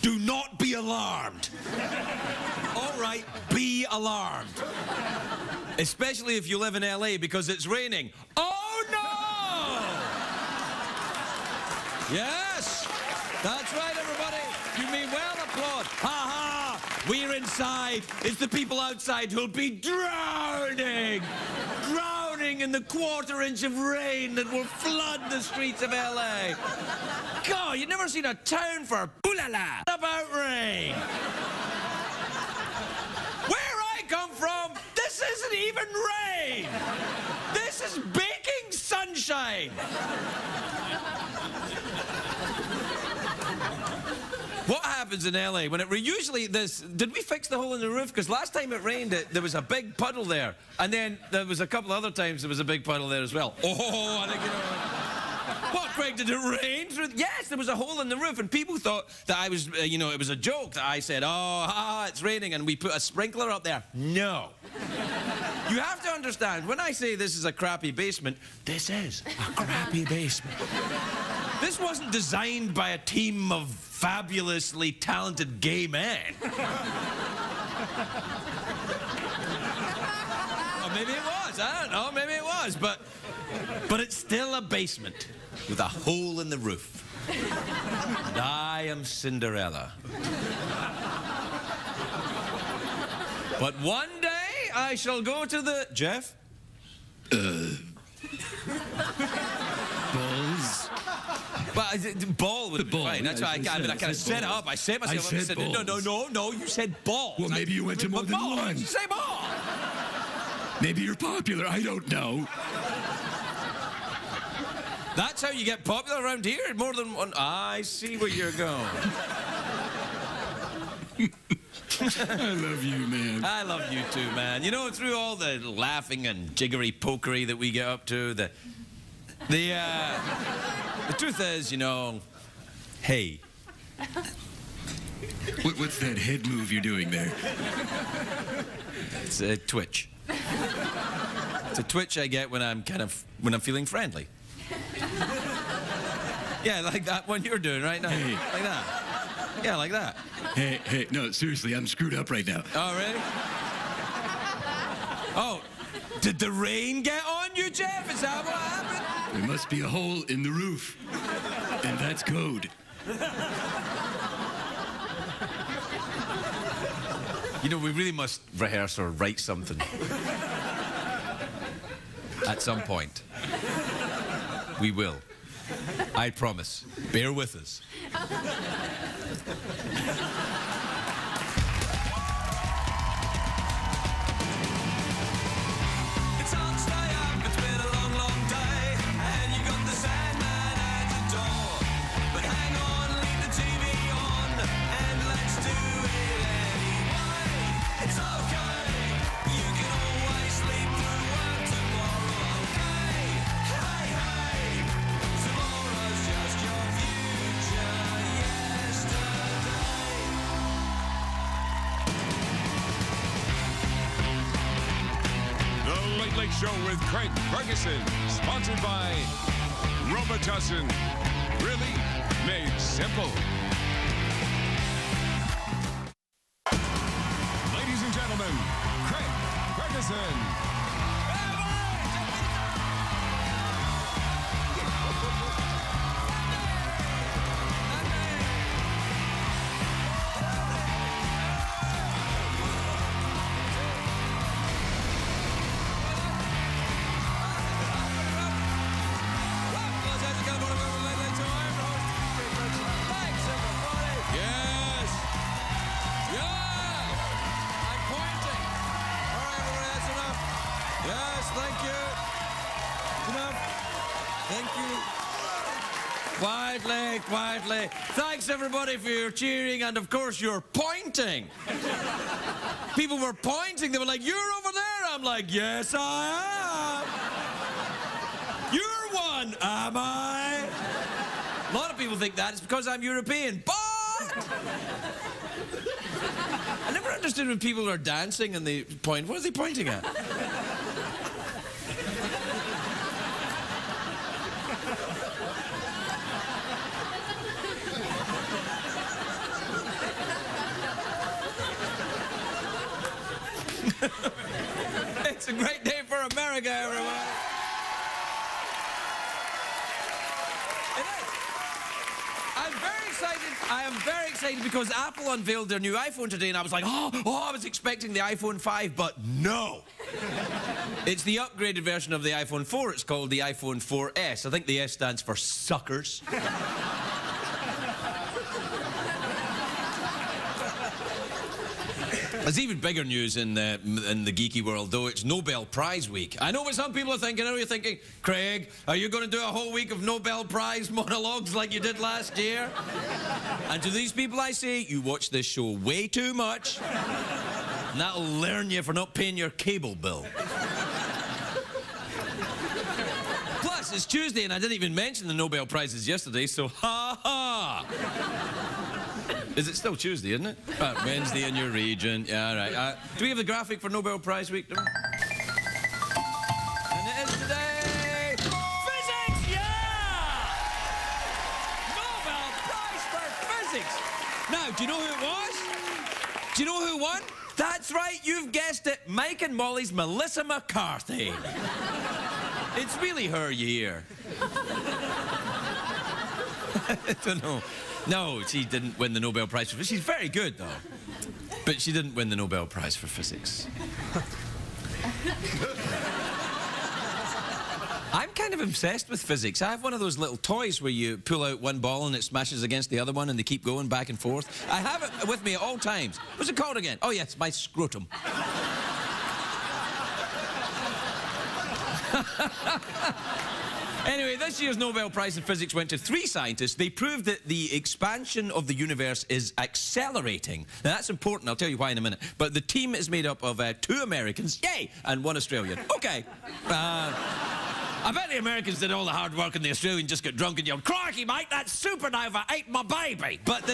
Do not be alarmed. All right, be alarmed. Especially if you live in LA because it's raining. Oh, no! Yes, that's right, everybody. You may well applaud. Ha ha! We're inside. It's the people outside who'll be drowning. Drowning in the quarter-inch of rain that will flood the streets of LA. God, you've never seen a town for ooh-la-la about rain. Where I come from, this isn't even rain. This is baking sunshine. What happens in LA when it usually this? Did we fix the hole in the roof? Because last time it rained, there was a big puddle there, and then there was a couple other times there was a big puddle there as well. Oh, I think you know. What, Craig? Did it rain through? Yes, there was a hole in the roof, and people thought that I was, you know, it was a joke that I said, "Oh, it's raining," and we put a sprinkler up there. No. You have to understand, when I say this is a crappy basement, this is a crappy basement. This wasn't designed by a team of fabulously talented gay men. Or maybe it was, I don't know, maybe it was, but it's still a basement with a hole in the roof. And I am Cinderella. But one day I shall go to the... Jeff? Balls? But ball would be fine. That's why I kind of set up. I set myself up and said, no, you said ball. Well, maybe you went to more than one. Why did you say ball? Maybe you're popular. I don't know. That's how you get popular around here? More than one. I see where you're going. I love you, man. I love you too, man. You know, through all the laughing and jiggery pokery that we get up to, the truth is, you know, hey. What's that head move you're doing there? It's a twitch. It's a twitch I get when I'm feeling friendly. Yeah, like that one you're doing right now. Hey. Like that. Yeah, like that. Hey, no, seriously, I'm screwed up right now. Oh, really? Oh, did the rain get on you, Jeff? Is that what happened? There must be a hole in the roof. And that's code. You know, we really must rehearse or write something. At some point. We will. I promise. Bear with us. It's hard to stay up, it's been a long, long day, and you got the Sandman at the door. But hang on, leave the TV on, and let's do it anyway. It's okay, you can always sleep through work tomorrow, okay? Hey, hey, tomorrow's just your future yesterday. The Late Late Show with Craig Ferguson, sponsored by Robitussin. Really made simple. Ladies and gentlemen, Craig Ferguson. Quietly. Thanks, everybody, for your cheering and, of course, your pointing. People were pointing. They were like, "You're over there." I'm like, "Yes, I am." "You're one." "Am I?" A lot of people think that it's because I'm European, but I never understood when people are dancing and they point. What are they pointing at? a great day for America, everyone. It is. I'm very excited. I am very excited because Apple unveiled their new iPhone today, and I was like, oh, I was expecting the iPhone 5, but no. It's the upgraded version of the iPhone 4. It's called the iPhone 4S. I think the S stands for suckers. There's even bigger news in the geeky world, though. It's Nobel Prize week. I know what some people are thinking. I know you're thinking, Craig, are you going to do a whole week of Nobel Prize monologues like you did last year? And to these people I say, you watch this show way too much, and that'll learn you for not paying your cable bill. Plus, it's Tuesday, and I didn't even mention the Nobel Prizes yesterday, so ha-ha! Is it still Tuesday, isn't it? Wednesday in your region. Yeah, all right. Do we have the graphic for Nobel Prize week? And it is today... Physics! Yeah! Nobel Prize for Physics! Now, do you know who it was? Do you know who won? That's right, you've guessed it. Mike and Molly's Melissa McCarthy. It's really her year. I don't know. No, she didn't win the Nobel Prize for Physics. She's very good, though. But she didn't win the Nobel Prize for Physics. I'm kind of obsessed with physics. I have one of those little toys where you pull out one ball and it smashes against the other one and they keep going back and forth. I have it with me at all times. What's it called again? Oh, yes, my scrotum. Anyway, this year's Nobel Prize in Physics went to 3 scientists. They proved that the expansion of the universe is accelerating. Now, that's important. I'll tell you why in a minute. But the team is made up of 2 Americans, yay, and 1 Australian. Okay. I bet the Americans did all the hard work and the Australian just got drunk and yelled, "Crikey, mate, that supernova ate my baby." But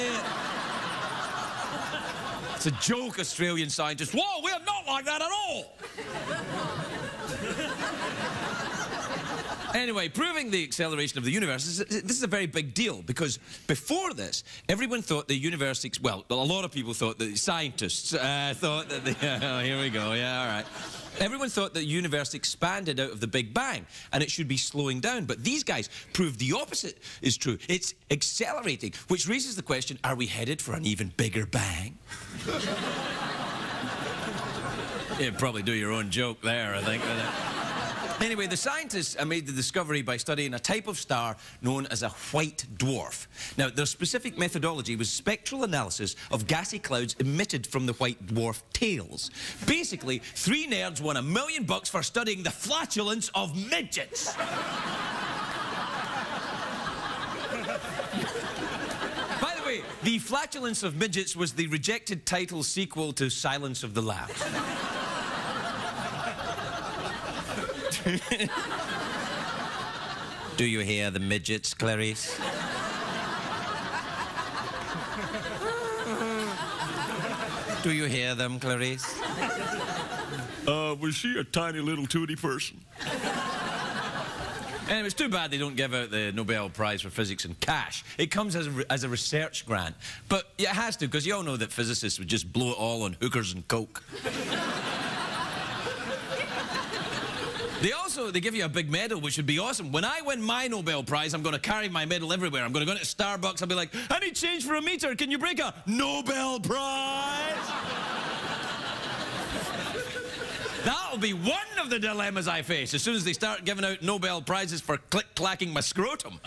it's a joke, Australian scientists. Whoa, we're not like that at all. Anyway, proving the acceleration of the universe, this is a very big deal, because before this, everyone thought the universe, well, a lot of people thought that scientists thought that oh, here we go, yeah, all right. Everyone thought the universe expanded out of the Big Bang, and it should be slowing down. But these guys proved the opposite is true. It's accelerating, which raises the question, are we headed for an even bigger bang? You'd probably do your own joke there, I think. Anyway, the scientists made the discovery by studying a type of star known as a white dwarf. Now, their specific methodology was spectral analysis of gassy clouds emitted from the white dwarf tails. Basically, 3 nerds won $1 million for studying the flatulence of midgets. By the way, the flatulence of midgets was the rejected title sequel to Silence of the Lambs. Do you hear the midgets, Clarice? Do you hear them, Clarice? Was she a tiny little tooty person? And it's too bad they don't give out the Nobel Prize for Physics in cash. It comes as a research grant. But it has to, because you all know that physicists would just blow it all on hookers and coke. They give you a big medal, which would be awesome. When I win my Nobel Prize, I'm going to carry my medal everywhere. I'm going to go into Starbucks, I'll be like, I need change for a meter. Can you break a Nobel Prize? That'll be one of the dilemmas I face as soon as they start giving out Nobel Prizes for click-clacking my scrotum.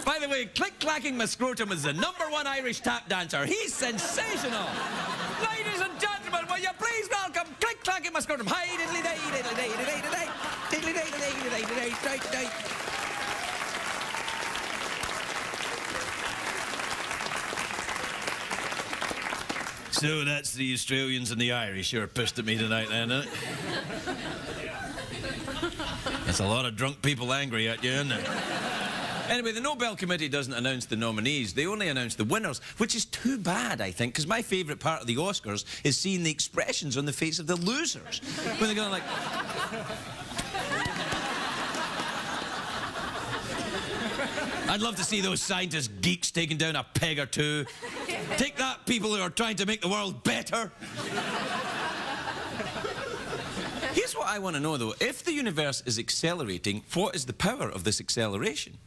By the way, click-clacking my scrotum is the #1 Irish tap dancer. He's sensational. Ladies and gentlemen, will you please welcome click-clacking my scrotum. Hi, diddly-day, diddly-day, diddly-day, diddly-day, diddly-day, diddly-day, diddly-day. So that's the Australians and the Irish who are pissed at me tonight, then, isn't it? It's a lot of drunk people angry at you, isn't it? Anyway, the Nobel Committee doesn't announce the nominees. They only announce the winners, which is too bad, I think, because my favourite part of the Oscars is seeing the expressions on the face of the losers. When they're going like... I'd love to see those scientist geeks taking down a peg or two. Take that, people who are trying to make the world better. Here's what I want to know, though. If the universe is accelerating, what is the power of this acceleration?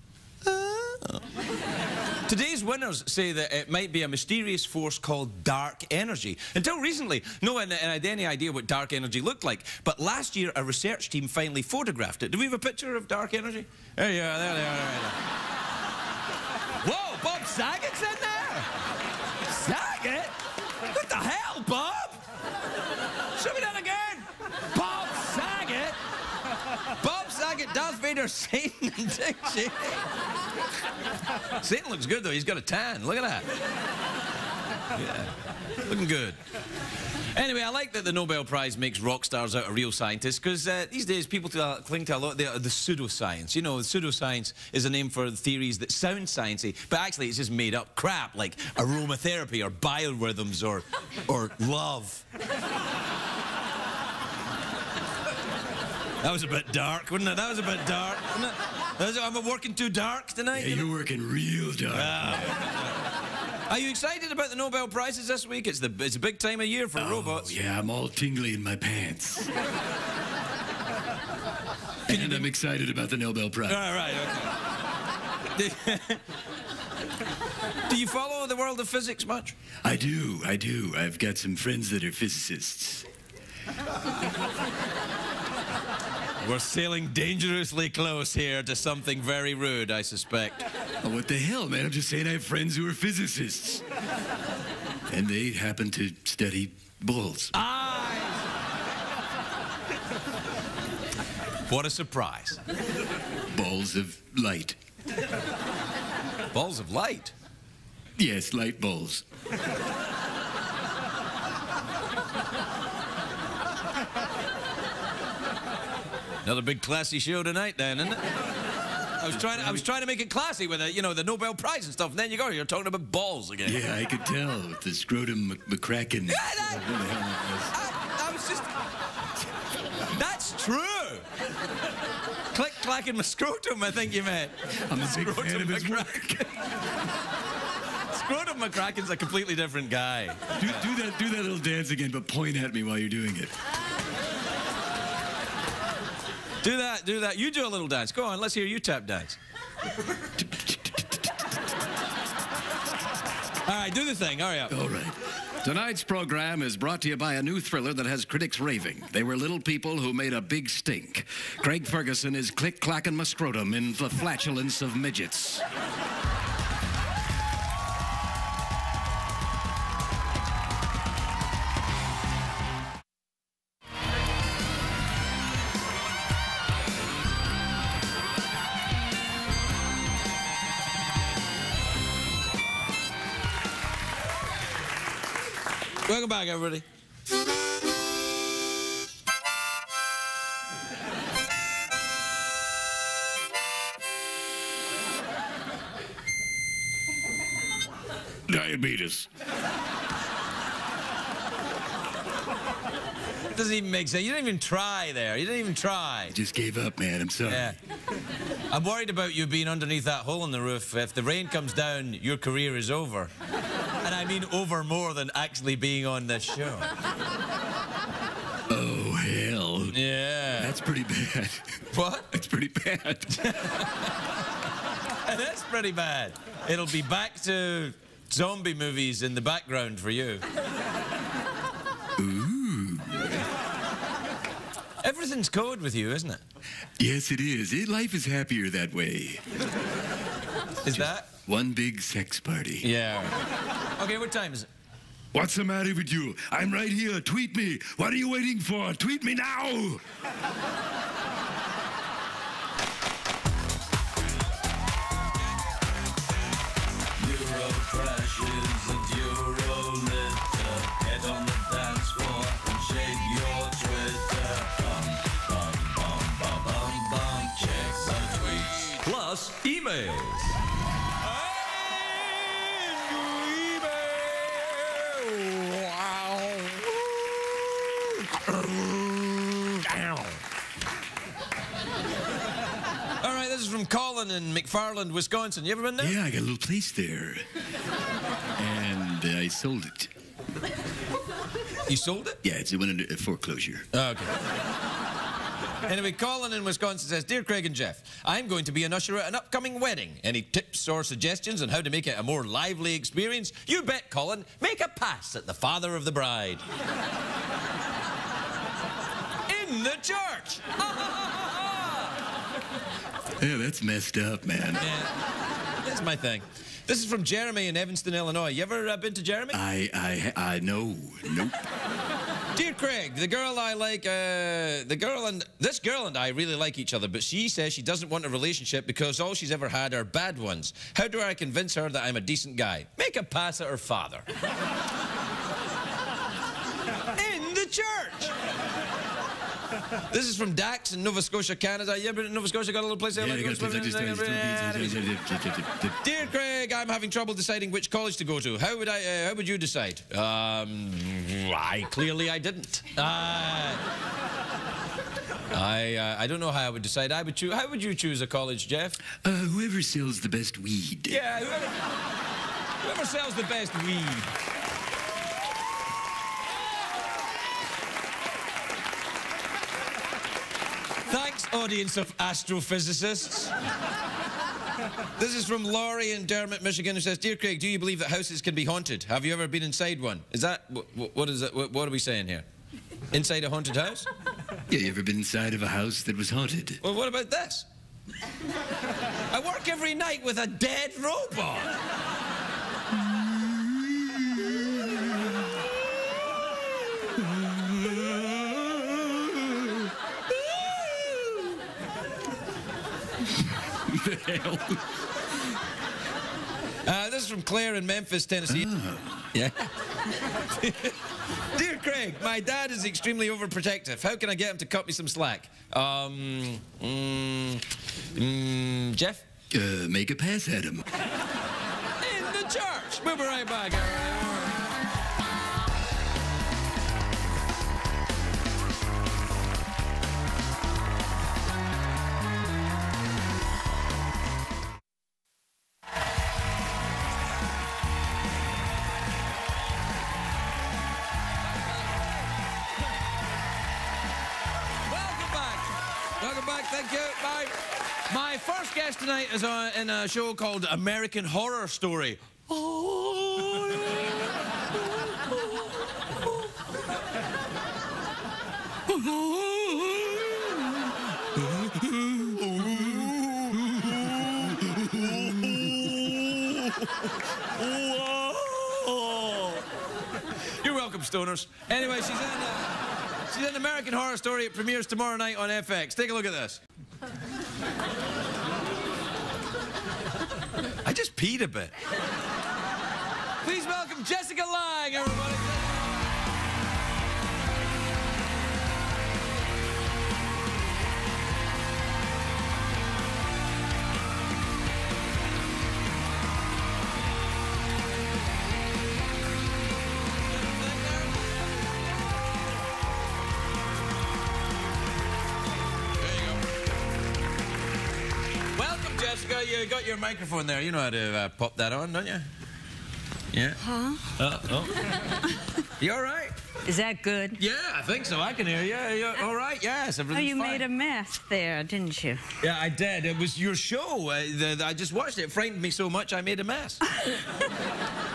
Today's winners say that it might be a mysterious force called dark energy. Until recently, no one had any idea what dark energy looked like. But last year, a research team finally photographed it. Do we have a picture of dark energy? There you are, there they are. Right there. Whoa, Bob Saget's in there? Saget? What the hell, Bob? Show me that again. Bob Saget? Bob Saget, Darth Vader, Satan, and Dick Cheney. Satan looks good, though. He's got a tan. Look at that. Yeah, looking good. Anyway, I like that the Nobel Prize makes rock stars out of real scientists, because these days people cling to a lot of the pseudoscience. You know, pseudoscience is a name for theories that sound sciencey, but actually it's just made up crap, like aromatherapy or biorhythms or love. That was a bit dark, wasn't it? That was a bit dark, wasn't it? Am I working too dark tonight? Yeah, you're working real dark. Are you excited about the Nobel Prizes this week? It's a big time of year for robots. Yeah, I'm all tingly in my pants. And I'm excited about the Nobel Prize. All right, okay. Do you follow the world of physics much? I do. I've got some friends that are physicists. We're sailing dangerously close here to something very rude, I suspect. Oh, what the hell, man? I'm just saying I have friends who are physicists. And they happen to study bulls. What a surprise. Balls of light. Balls of light? Yes, light balls. Another big classy show tonight, then, isn't it? I was trying to make it classy with you know, the Nobel Prize and stuff, and then you're talking about balls again. Yeah, I could tell with the scrotum McCracken. Yeah, I was just... That's true. Click, clacking my scrotum, I think you meant. I'm a big fan of his work. Scrotum McCracken's a completely different guy. Do that little dance again, but point at me while you're doing it. Do that. You do a little dance. Go on, let's hear you tap dance. All right, do the thing. Hurry up. All right. Tonight's program is brought to you by a new thriller that has critics raving. They were little people who made a big stink. Craig Ferguson is click-clacking my scrotum in the flatulence of midgets. Welcome back, everybody. Diabetes. It doesn't even make sense. You didn't even try there. You didn't even try. I just gave up, man. I'm sorry. Yeah. I'm worried about you being underneath that hole in the roof. If the rain comes down, your career is over. And I mean over more than actually being on this show. Oh, hell. Yeah. That's pretty bad. What? That's pretty bad. That's pretty bad. It'll be back to zombie movies in the background for you. Ooh. Everything's code with you, isn't it? Yes, it is. Life is happier that way. Is that? One big sex party. Yeah. Okay, what time is it? What's the matter with you? I'm right here. Tweet me. What are you waiting for? Tweet me now. Plus emails. All right, this is from Colin in McFarland, Wisconsin. You ever been there? Yeah, I got a little place there. And and I sold it. You sold it? Yeah, it went into foreclosure. Oh, okay. Anyway, Colin in Wisconsin says, Dear Craig and Jeff, I'm going to be an usher at an upcoming wedding. Any tips or suggestions on how to make it a more lively experience? You bet, Colin. Make a pass at the father of the bride. In the church. Yeah, that's messed up, man. Yeah, that's my thing. This is from Jeremy in Evanston, Illinois. You ever been to Jeremy? No. Nope. Dear Craig, this girl and I really like each other, but she says she doesn't want a relationship because all she's ever had are bad ones. How do I convince her that I'm a decent guy? Make a pass at her father. In the church. This is from Dax in Nova Scotia, Canada. You ever been in Nova Scotia? Got a little place there? Yeah, Dear Craig, I'm having trouble deciding which college to go to. How would you decide? I didn't. I don't know how I would decide. How would you choose a college, Jeff? Whoever sells the best weed. Yeah, whoever sells the best weed. Thanks, audience of astrophysicists. This is from Laurie in Dermot, Michigan, who says, Dear Craig, do you believe that houses can be haunted? Have you ever been inside one? Is that... What is that? What are we saying here? Inside a haunted house? Yeah, you ever been inside of a house that was haunted? Well, what about this? I work every night with a dead robot. The hell? This is from Claire in Memphis, Tennessee. Oh. Yeah. Dear Craig, my dad is extremely overprotective. How can I get him to cut me some slack? Jeff? Make a pass at him. In the church. We'll be right back. Thank you. Bye. My first guest tonight is in a show called American Horror Story. You're welcome, stoners. Anyway, she's in American Horror Story. It premieres tomorrow night on FX. Take a look at this. I just peed a bit. Please welcome Jessica Lange, everybody. Jessica, you got your microphone there. You know how to pop that on, don't you? Yeah? Huh? Oh. You all right? Is that good? Yeah, I think so. I can hear you. You're all right? Yes, everything's you fine. made a mess there, didn't you? Yeah, I did. It was your show. I just watched it. It frightened me so much I made a mess.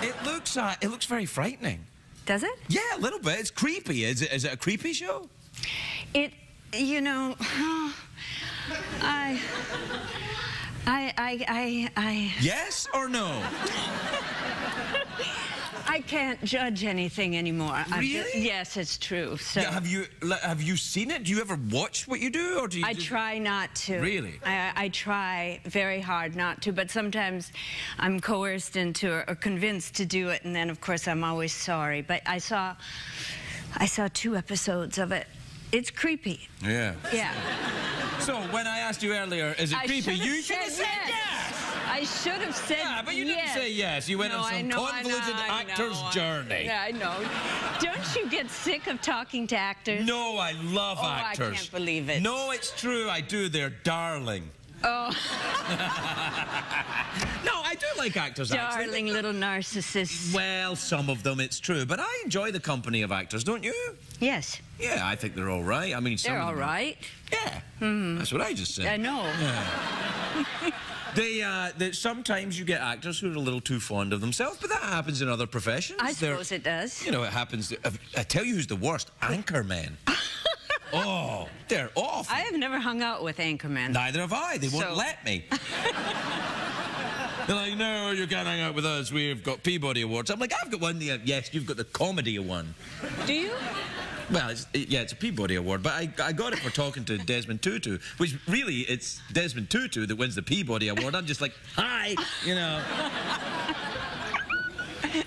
It looks very frightening. Does it? Yeah, a little bit. It's creepy. Is it a creepy show? You know, Yes or no? I can't judge anything anymore. Really? Yes, it's true. So Yeah, have you seen it? Do you ever watch what you do, or do you? I try not to. Really? I try very hard not to, but sometimes I'm coerced into or convinced to do it, and then of course I'm always sorry. But I saw 2 episodes of it. It's creepy. Yeah. Yeah. So when I asked you earlier, is it creepy? You should have said yes. I should have said yes. Yeah, but you didn't say yes. You went on some convoluted actor's journey. Yeah, I know. Don't you get sick of talking to actors? No, I love actors. I can't believe it. No, it's true. I do. They're darling. Oh. No, I do like actors, actually. Darling little narcissists. Well, some of them, it's true. But I enjoy the company of actors, don't you? Yes. Yeah, I think they're all right. I mean, some They're of all them right. Yeah. That's what I just said. I know. Sometimes you get actors who are a little too fond of themselves, but that happens in other professions. I suppose it does. You know, it happens. I tell you who's the worst. Anchormen. Oh, they're awful. I have never hung out with anchormen. Neither have I. They won't let me. They're like, no, you can't hang out with us. We've got Peabody Awards. I'm like, I've got one. Yes, you've got the comedy one. Do you? Well, it's a Peabody Award, but I got it for talking to Desmond Tutu, which really, it's Desmond Tutu that wins the Peabody Award. I'm just like, hi, you know.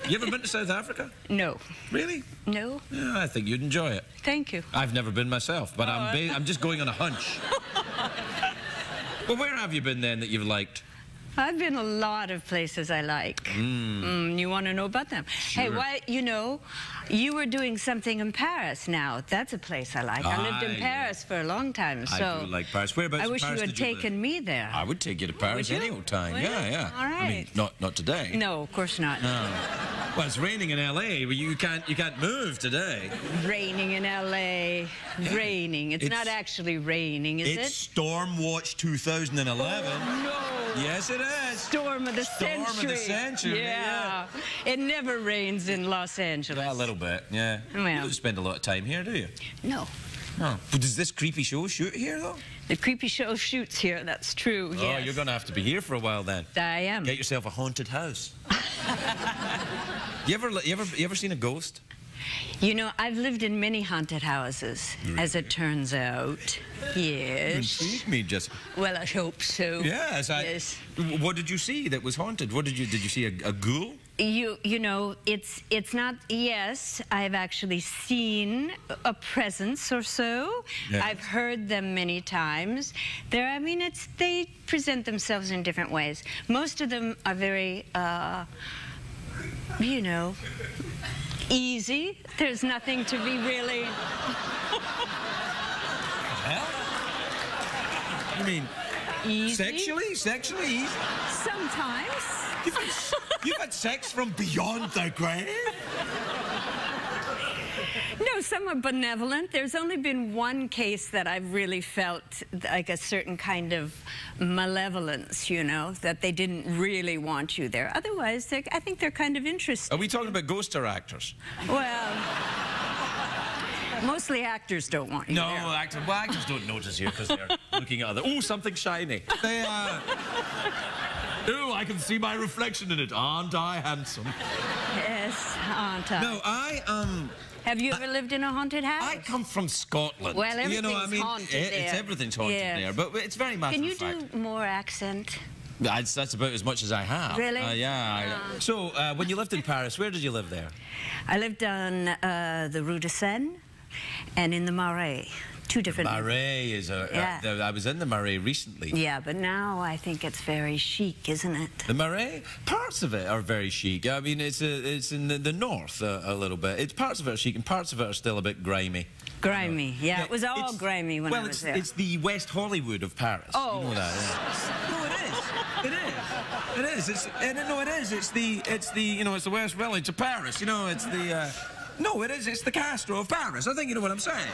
You ever been to South Africa? No. Really? No. Yeah, I think you'd enjoy it. Thank you. I've never been myself, but I'm just going on a hunch. Well, where have you been then that you've liked? I've been a lot of places I like. You want to know about them? Sure. Hey, why, you know, you were doing something in Paris now. That's a place I like. I lived in Paris for a long time, so... I do like Paris. Whereabouts I wish in Paris you had taken me there. I would take you to Paris any old time. Would you? Yeah. All right. I mean, not today. No, of course not. No. Well, it's raining in L.A. You can't move today. Raining in L.A. Raining. It's not actually raining, is it? It's Storm Watch 2011. Oh, no. Yes, it is. Storm of the century. Storm of the century. Yeah. It never rains in Los Angeles. A little bit, yeah. Well. You don't spend a lot of time here, do you? No. Oh. But does this creepy show shoot here, though? The creepy show shoots here, that's true, Oh, yes. you're going to have to be here for a while then. I am. Get yourself a haunted house. You ever seen a ghost? You know, I've lived in many haunted houses, as it turns out. Yes. You intrigued me, Jessica. Well, I hope so. Yes. Yes. What did you see that was haunted? Did you see a ghoul? You know, it's not. Yes, I've actually seen a presence or so. Yes. I've heard them many times. They present themselves in different ways. Most of them are very, you know, easy. There's nothing to be really. Hell? You mean Easy? Sexually easy? Sometimes. You've had sex from beyond the grave? No, some are benevolent. There's only been one case that I've really felt like a certain kind of malevolence, you know, that they didn't really want you there. Otherwise, I think they're kind of interesting. Are we talking about ghosts or actors? Well, mostly actors don't want you No, there. actors don't notice you because they're looking at other... Oh, something shiny. They, Oh, I can see my reflection in it. Aren't I handsome? Yes, aren't I? No, Have you ever lived in a haunted house? I come from Scotland. Well, everything's haunted there. Everything's haunted there, but it's very matter Can of you fact. do more accent? That's about as much as I have. Really? Yeah. So, when you lived in Paris, where did you live there? I lived on the Rue de Seine and in the Marais. Two different... Marais is I was in the Marais recently. Yeah, but now I think it's very chic, isn't it? The Marais? Parts of it are very chic. I mean, it's in the north a little bit. Parts of it are chic and parts of it are still a bit grimy. Grimy, yeah. It was all grimy when I was there. Well, it's the West Hollywood of Paris. Oh. You know that, yeah. No, it is. It's the, you know, it's the West Village of Paris. You know, it's the... No, it is. It's the Castro of Paris. I think you know what I'm saying.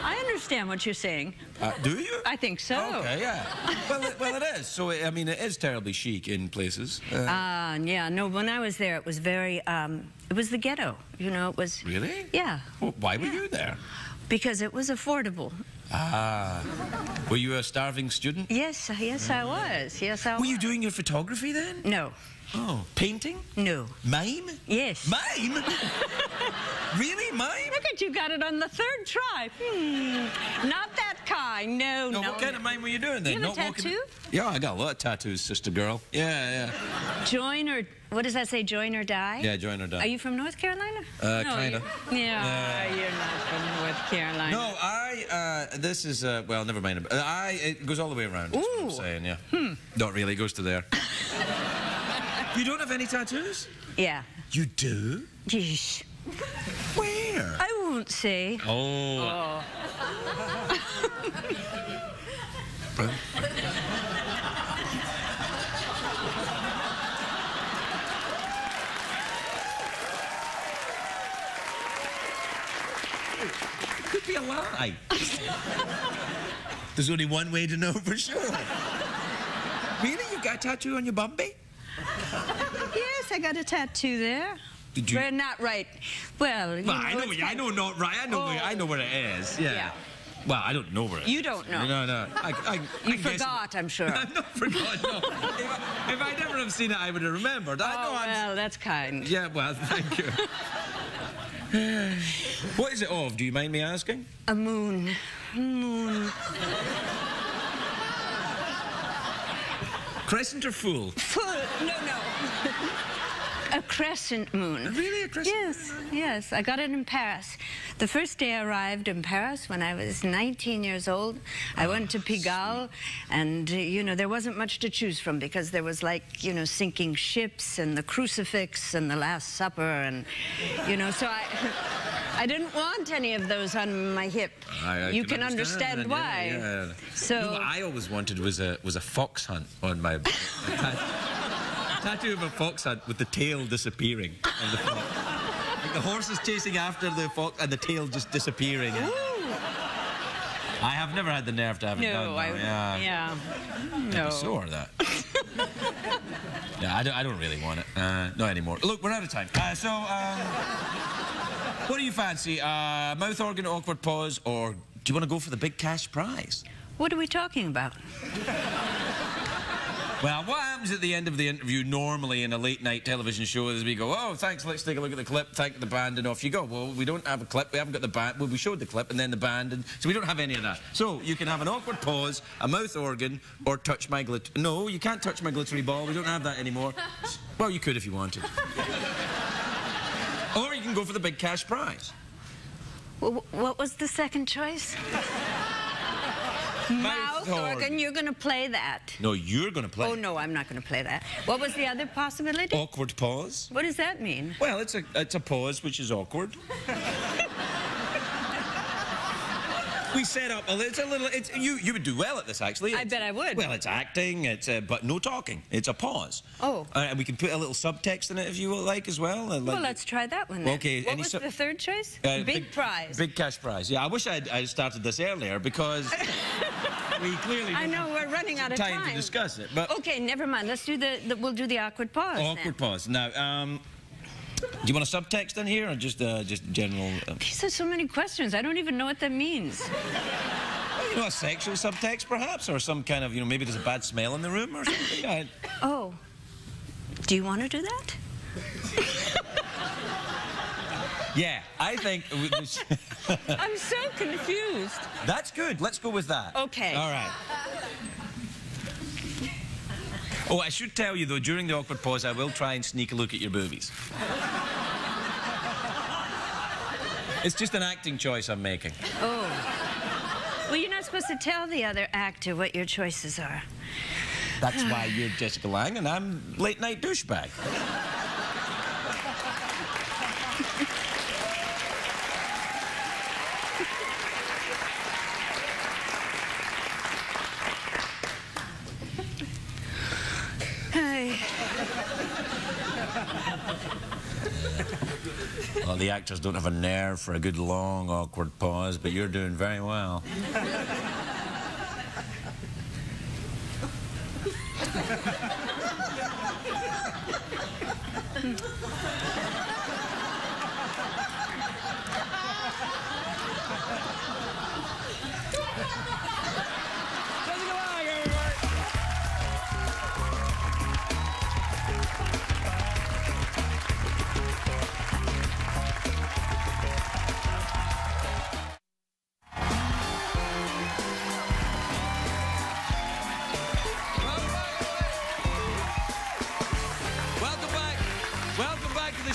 I understand what you're saying. Do you? I think so. Okay, yeah. Well, it is. So, I mean, it is terribly chic in places. Yeah. No, when I was there, it was very, it was the ghetto. You know, it was... Really? Yeah. Well, why were you there? Because it was affordable. Ah. Were you a starving student? Yes, I was. Yes, I was. Were you doing your photography then? No. Oh. Painting? No. Mime? Yes. Mime? Really? Mime? Look at you, got it on the third try. Not that kind. No. What kind of mime were you doing then? You have a tattoo? Yeah, I got a lot of tattoos, sister girl. Yeah. Join or... What does that say? Join or die? Yeah, join or die. Are you from North Carolina? Kind of. Yeah, you're not from North Carolina. No, this is, well, never mind. It goes all the way around. That's what I'm saying, yeah. Not really, it goes to there. You don't have any tattoos? Yeah. You do? Yeesh. Where? I won't say. Oh. lie. There's only one way to know for sure. Really? You've got a tattoo on your bumby? Yes, I got a tattoo there. Did you? Well, not right. Well, you know, I know not right. I know where it is. Yeah. Well, I don't know where it is. You don't know. No. You forgot, I'm sure. I've not forgotten, no. If I never have seen it, I would have remembered. Well, that's kind. Yeah, well, thank you. What is it of? Do you mind me asking? A moon. Moon. Crescent or full? Full. No. A crescent moon. Really, a crescent moon? Yes. I got it in Paris. The first day I arrived in Paris, when I was 19 years old, I went to Pigalle, and, you know, there wasn't much to choose from because there was, like, you know, sinking ships and the crucifix and the Last Supper and, you know, so I didn't want any of those on my hip. You can understand why. Yeah. So you know, what I always wanted was a fox hunt on my tattoo of a fox hunt with the tail disappearing on the fox. Like the horse is chasing after the fox and the tail just disappearing. I have never had the nerve to have it done. No. Sore that. Yeah, I don't really want it. Not anymore. Look, we're out of time. What do you fancy? Mouth organ, awkward pause, or do you want to go for the big cash prize? What are we talking about? Well, what happens at the end of the interview normally in a late-night television show is we go, oh, thanks, let's take a look at the clip, thank the band, and off you go. Well, we don't have a clip, we haven't got the band. Well, we showed the clip and then the band, and so we don't have any of that. So you can have an awkward pause, a mouth organ, or touch my glitter... No, you can't touch my glittery ball. We don't have that anymore. Well, you could if you wanted. Or you can go for the big cash prize. What was the second choice? Mouth organ, you're going to play that. No, you're going to play. Oh, no, I'm not going to play that. What was the other possibility? Awkward pause. What does that mean? Well, it's a pause which is awkward. We set up you would do well at this, actually. I bet I would. Well, it's acting, but no talking. It's a pause. Oh. And we can put a little subtext in it if you would like as well. Well, let's try that one then. Okay. What was the third choice? Big prize. Big cash prize. Yeah, I wish I'd started this earlier because we clearly I know, we're running out of time to discuss it. But okay, never mind. Let's do we'll do the awkward pause. Awkward pause. Now, do you want a subtext in here or just general? These are so many questions. I don't even know what that means. Well, you know, a sexual subtext perhaps, or some kind of, you know, maybe there's a bad smell in the room or something. Yeah. Oh, do you want to do that? Yeah, I think... I'm so confused. That's good. Let's go with that. Okay. All right. Oh, I should tell you, though, during the awkward pause, I will try and sneak a look at your boobies. It's just an acting choice I'm making. Oh. Well, you're not supposed to tell the other actor what your choices are. That's why you're Jessica Lange and I'm late-night douchebag. Well, the actors don't have a nerve for a good, long, awkward pause, but you're doing very well.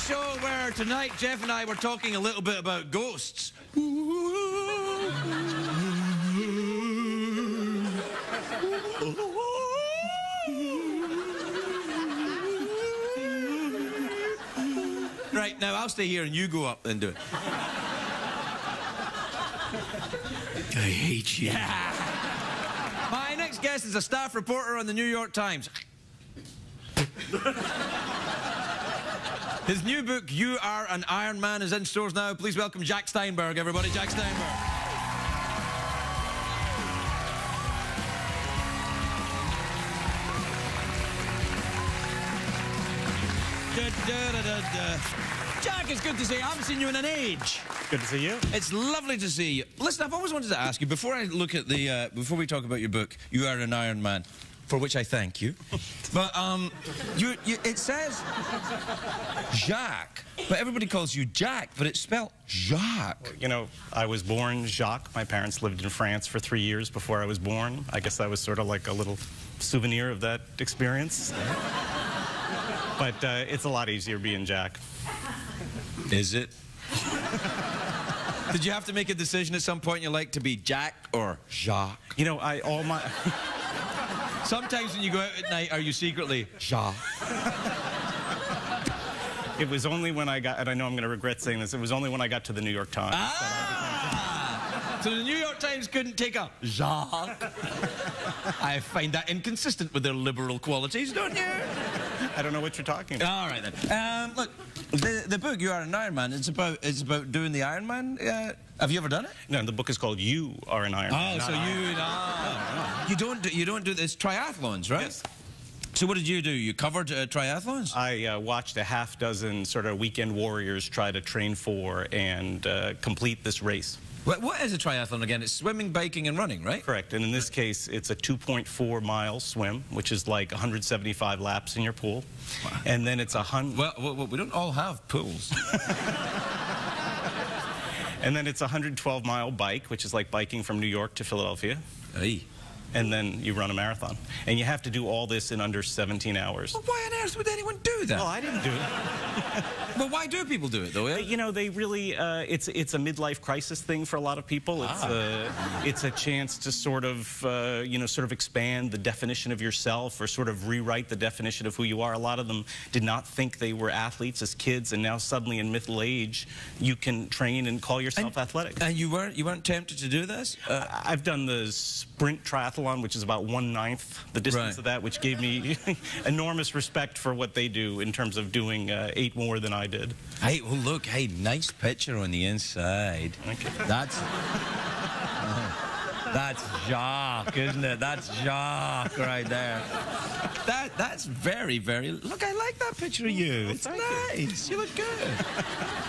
Show where tonight Jeff and I were talking a little bit about ghosts. Right, now I'll stay here and you go up and do it. I hate you. Yeah. My next guest is a staff reporter on the New York Times. His new book, You Are an Iron Man, is in stores now. Please welcome Jacques Steinberg, everybody. Jacques Steinberg. Jack, it's good to see you. I haven't seen you in an age. Good to see you. It's lovely to see you. Listen, I've always wanted to ask you, before I look at the, before we talk about your book, You Are an Iron Man, for which I thank you. But, it says Jacques, but everybody calls you Jack, but it's spelled Jacques. You know, I was born Jacques. My parents lived in France for 3 years before I was born. I guess that was sort of like a little souvenir of that experience. But it's a lot easier being Jack. Is it? Did you have to make a decision at some point in your life to be Jack or Jacques? You know, all my... Sometimes when you go out at night, are you secretly Jacques? It was only when I got, and I know I'm going to regret saying this, it was only when I got to the New York Times. So the New York Times couldn't take a Jacques? I find that inconsistent with their liberal qualities, don't you? I don't know what you're talking about. All right, then. Look, the book, You Are an Iron Man, it's about doing the Iron Man. Have you ever done it? No, the book is called You Are an Iron Man. Oh, so you don't do this triathlons, right? Yes. So what did you do? You covered triathlons? I watched a half dozen sort of weekend warriors try to train for and complete this race. What is a triathlon again? It's swimming, biking, and running, right? Correct. And in this case, it's a 2.4-mile swim, which is like 175 laps in your pool. Wow. And then it's 100... Well, we don't all have pools. And then it's a 112-mile bike, which is like biking from New York to Philadelphia. Hey. And then you run a marathon. And you have to do all this in under 17 hours. Well, why on earth would anyone do that? Well, I didn't do it. Well, why do people do it, though? Yeah? You know, they really, it's a midlife crisis thing for a lot of people. It's a chance to sort of, you know, sort of expand the definition of yourself or sort of rewrite the definition of who you are. A lot of them did not think they were athletes as kids, and now suddenly in middle age, you can train and call yourself athletic. And you weren't tempted to do this? I've done the sprint triathlon, which is about 1/9 the distance of that, which gave me enormous respect for what they do in terms of doing 8 more than I did. Hey, well, look, hey, nice picture on the inside. Okay. That's Jacques, isn't it? That's Jacques right there. That's very, very... Look, I like that picture of you. It's nice. You look good.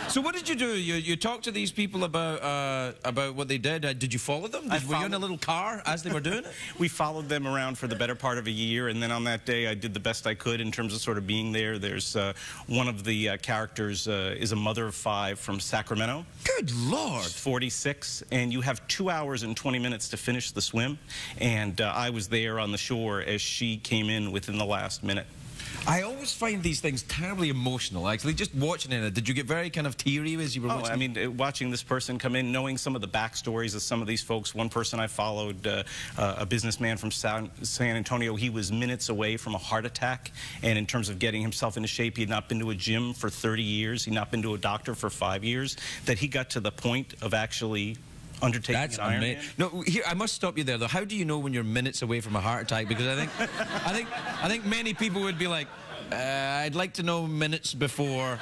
So what did you do? You talked to these people about what they did. Did you follow them? Were you in a little car as they were doing it? We followed them around for the better part of a year, and then on that day I did the best I could in terms of sort of being there. There's one of the characters is a mother of 5 from Sacramento. Good Lord. She's 46, and you have 2 hours and 20 minutes to finish the swim, and I was there on the shore as she came in within the last minute. I always find these things terribly emotional, actually, just watching it. Did you get very kind of teary as you were watching? I mean, watching this person come in, knowing some of the backstories of some of these folks. One person I followed, a businessman from San Antonio, he was minutes away from a heart attack, and in terms of getting himself into shape, he had not been to a gym for 30 years, he had not been to a doctor for 5 years, that he got to the point of actually undertaking an Ironman. No, here I must stop you there though. How do you know when you're minutes away from a heart attack? Because I think many people would be like, I'd like to know minutes before,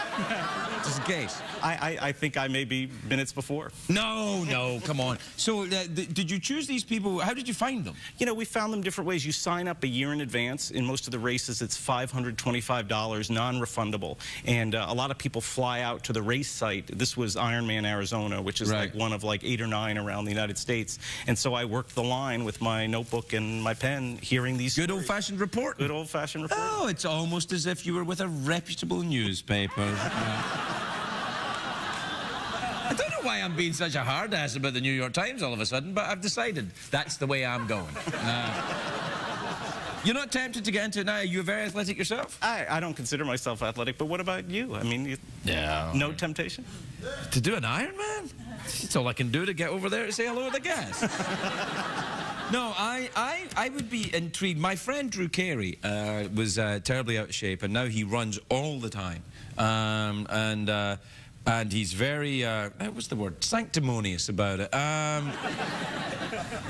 just in case. I think I may be minutes before. No, come on. So did you choose these people? How did you find them? You know, we found them different ways. You sign up a year in advance. In most of the races, it's $525, non-refundable. And a lot of people fly out to the race site. This was Ironman, Arizona, which is like one of like 8 or 9 around the United States. And so I worked the line with my notebook and my pen, hearing these Good old-fashioned report. Good old-fashioned report. Oh, it's almost as if you were with a reputable newspaper. I don't know why I'm being such a hard ass about the New York Times all of a sudden, but I've decided that's the way I'm going. You're not tempted to get into it now? Are you very athletic yourself? I don't consider myself athletic, but what about you? I mean, no temptation? To do an Ironman? That's all I can do to get over there to say hello to the guests. No, I would be intrigued. My friend Drew Carey was terribly out of shape, and now he runs all the time. And he's very, what's the word, sanctimonious about it. I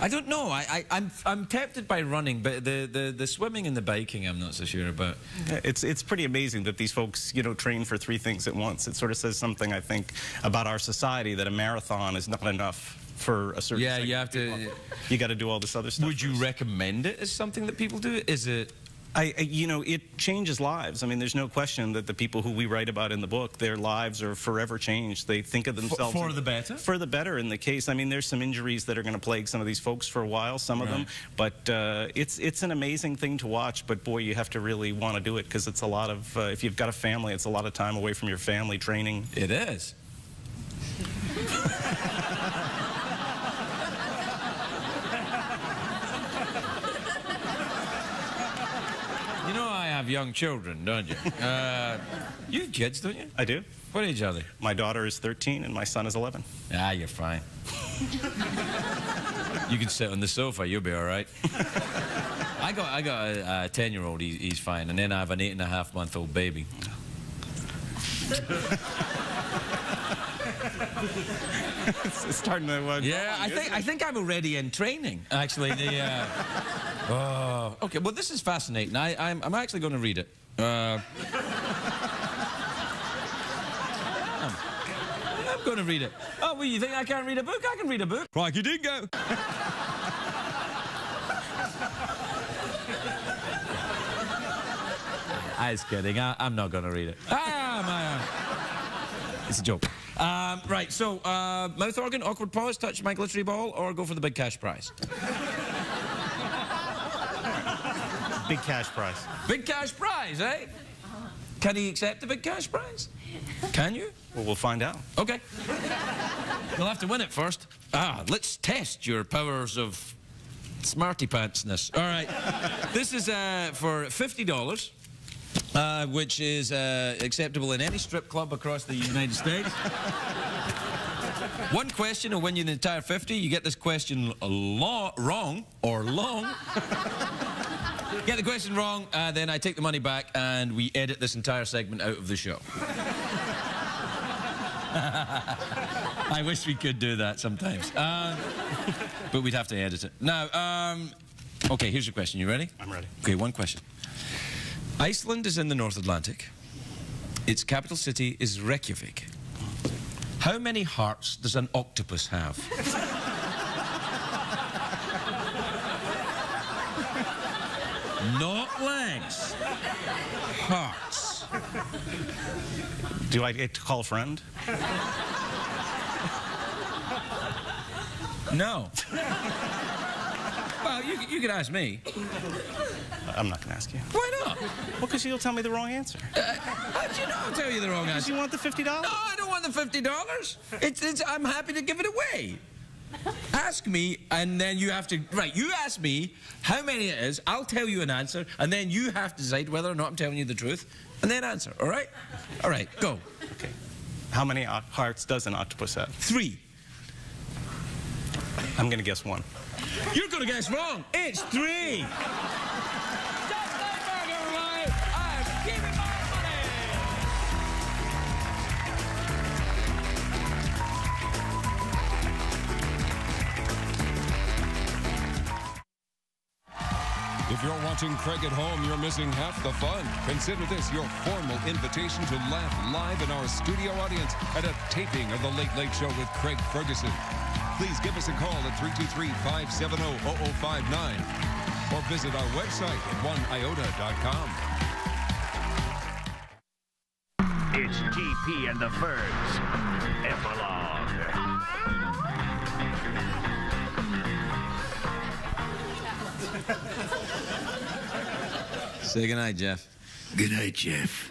don't know. I'm tempted by running, but the swimming and the biking I'm not so sure about. It's pretty amazing that these folks, you know, train for 3 things at once. It sort of says something, I think, about our society, that a marathon is not enough for a certain you have to... You got to do all this other stuff. Would you recommend it as something that people do? Is it... You know, it changes lives. I mean, there's no question that the people who we write about in the book, their lives are forever changed. They think of themselves... For the better? For the better in the case. I mean, there's some injuries that are going to plague some of these folks for a while, some of them. But it's an amazing thing to watch. But, boy, you have to really want to do it because it's a lot of... if you've got a family, it's a lot of time away from your family training. It is. You know I have young children, don't you? You have kids, don't you? I do. What age are they? My daughter is 13 and my son is 11. Ah, you're fine. You can sit on the sofa, you'll be all right. I got a 10-year-old, he's fine, and then I have an 8.5-month-old baby. It's starting to... Yeah, I think I'm already in training, actually. Okay, well, this is fascinating. I'm actually going to read it. I'm going to read it. Oh, well, you think I can't read a book? I can read a book. Crikey dingo. I was kidding. I'm not going to read it. It's a joke. Right, so, mouth organ, awkward pause, touch my glittery ball, or go for the big cash prize? Big cash prize. Big cash prize, eh? Can he accept the big cash prize? Can you? Well, we'll find out. Okay. You'll have to win it first. Let's test your powers of smarty-pantsness. All right. This is for $50. Which is acceptable in any strip club across the United States. One question will win you the entire 50. You get this question wrong or long. Get the question wrong, then I take the money back and we edit this entire segment out of the show. I wish we could do that sometimes. But we'd have to edit it. Now, okay, here's your question. You ready? I'm ready. Okay, one question. Iceland is in the North Atlantic. Its capital city is Reykjavik. How many hearts does an octopus have? Not legs. Hearts. Do I get to call a friend? No. Well, you could ask me. I'm not going to ask you. Why not? Well, because you'll tell me the wrong answer. How do you know I'll tell you the wrong answer? Because you want the $50? No, I don't want the $50. I'm happy to give it away. Ask me, and then you have to... Right, you ask me how many it is, I'll tell you an answer, and then you have to decide whether or not I'm telling you the truth, and then answer, all right? All right, go. Okay. How many hearts does an octopus have? 3. I'm going to guess 1. You're going to guess wrong. It's 3. Jacques Steinberg, everybody. I'm keeping my money. If you're watching Craig at home, you're missing half the fun. Consider this your formal invitation to laugh live in our studio audience at a taping of The Late Late Show with Craig Ferguson. Please give us a call at 323-570-0059 or visit our website at oneiota.com. It's GP and the Fergs. Epilogue. Say goodnight, Jeff. Good night, Jeff.